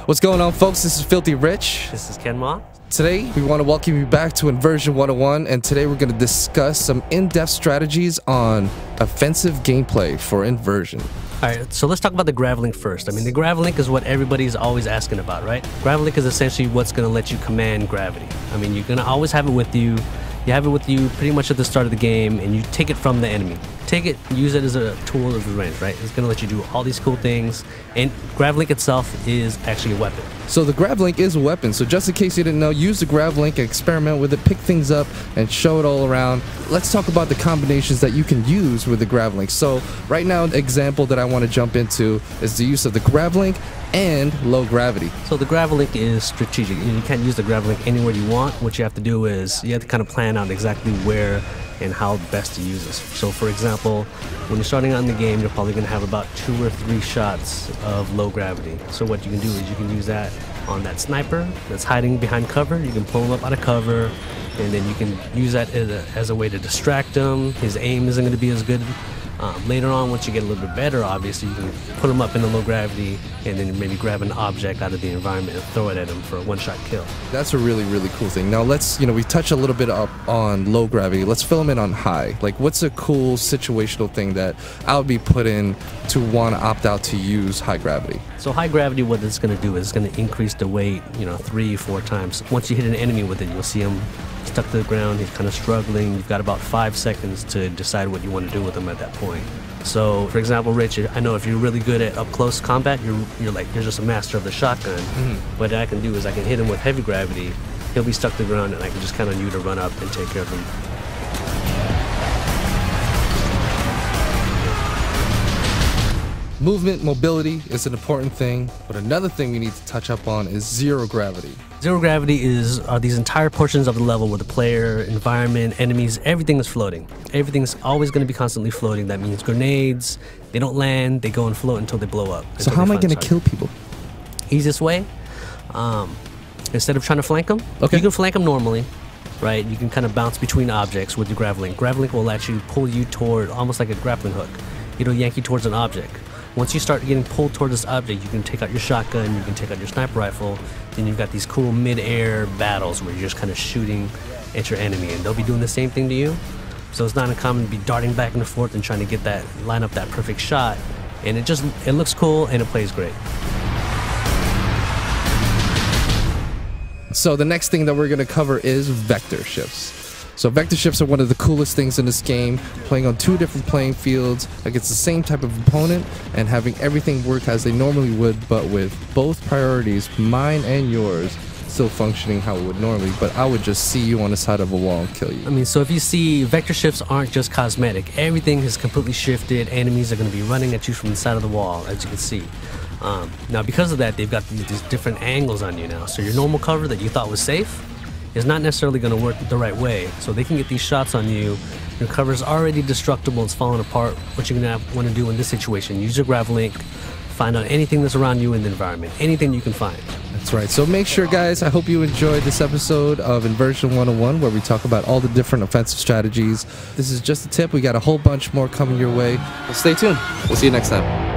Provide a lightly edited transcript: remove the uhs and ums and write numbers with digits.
What's going on, folks? This is Filthy Rich. This is Ken Ma. Today, we want to welcome you back to Inversion 101, and today we're going to discuss some in-depth strategies on offensive gameplay for Inversion. Alright, so let's talk about the Gravlink first. I mean, the Gravlink is what everybody's always asking about, right? Gravlink is essentially what's going to let you command gravity. I mean, you're going to always have it with you. You have it with you pretty much at the start of the game, and you take it from the enemy. Take it, use it as a tool of revenge, right? It's going to let you do all these cool things, and Gravlink itself is actually a weapon. So the Gravlink is a weapon, so just in case you didn't know, use the Gravlink, experiment with it, pick things up, and show it all around. Let's talk about the combinations that you can use with the Gravlink. So right now, the example that I want to jump into is the use of the Gravlink and low gravity. So the Gravlink is strategic. You can't use the Gravlink anywhere you want. What you have to do is you have to kind of plan out exactly where and how best to use this. So for example, when you're starting out in the game, you're probably going to have about 2 or 3 shots of low gravity. So what you can do is you can use that on that sniper that's hiding behind cover. You can pull him up out of cover, and then you can use that as a way to distract him. His aim isn't going to be as good. Later on, once you get a little bit better, obviously, you can put him up in the low gravity and then maybe grab an object out of the environment and throw it at him for a one-shot kill. That's a really, really cool thing. Now let's, we touched a little bit up on low gravity. Let's fill them in on high. Like, what's a cool situational thing that I would be put in to want to opt out to use high gravity? So high gravity, what it's going to do is it's going to increase the weight, 3-4 times. Once you hit an enemy with it, you'll see him stuck to the ground. He's kind of struggling. You've got about 5 seconds to decide what you want to do with him at that point. So, for example, Rich, I know if you're really good at up-close combat, you're just a master of the shotgun. What I can do is I can hit him with heavy gravity. He'll be stuck to the ground, and I can just count on you to run up and take care of him. Movement, mobility is an important thing, but another thing we need to touch up on is zero gravity. Zero gravity are these entire portions of the level where the player, environment, enemies, everything is floating. Everything's always going to be constantly floating. That means grenades, they don't land, they go and float until they blow up. So how am I going to kill people? Easiest way, instead of trying to flank them, you can flank them normally. Right, you can kind of bounce between objects with your Gravlink. Gravlink will actually pull you toward, almost like a grappling hook. It'll yank you towards an object. Once you start getting pulled toward this object, you can take out your shotgun, you can take out your sniper rifle, then you've got these cool mid-air battles where you're just kind of shooting at your enemy, and they'll be doing the same thing to you. So it's not uncommon to be darting back and forth and trying to line up that perfect shot, and it looks cool and it plays great. So the next thing that we're going to cover is vector shifts. So vector shifts are one of the coolest things in this game, playing on 2 different playing fields against the same type of opponent and having everything work as they normally would, but with both priorities, mine and yours, still functioning how it would normally, but I would just see you on the side of a wall and kill you. I mean, so if you see, vector shifts aren't just cosmetic. Everything has completely shifted. Enemies are going to be running at you from the side of the wall, as you can see. Now, because of that, they've got these different angles on you now. So your normal cover that you thought was safe is not necessarily going to work the right way. So they can get these shots on you. Your cover is already destructible. It's falling apart. What you're going to want to do in this situation, use your Gravlink, find out anything that's around you in the environment, anything you can find. That's right. So make sure, guys, I hope you enjoyed this episode of Inversion 101, where we talk about all the different offensive strategies. This is just a tip. We got a whole bunch more coming your way. Well, stay tuned. We'll see you next time.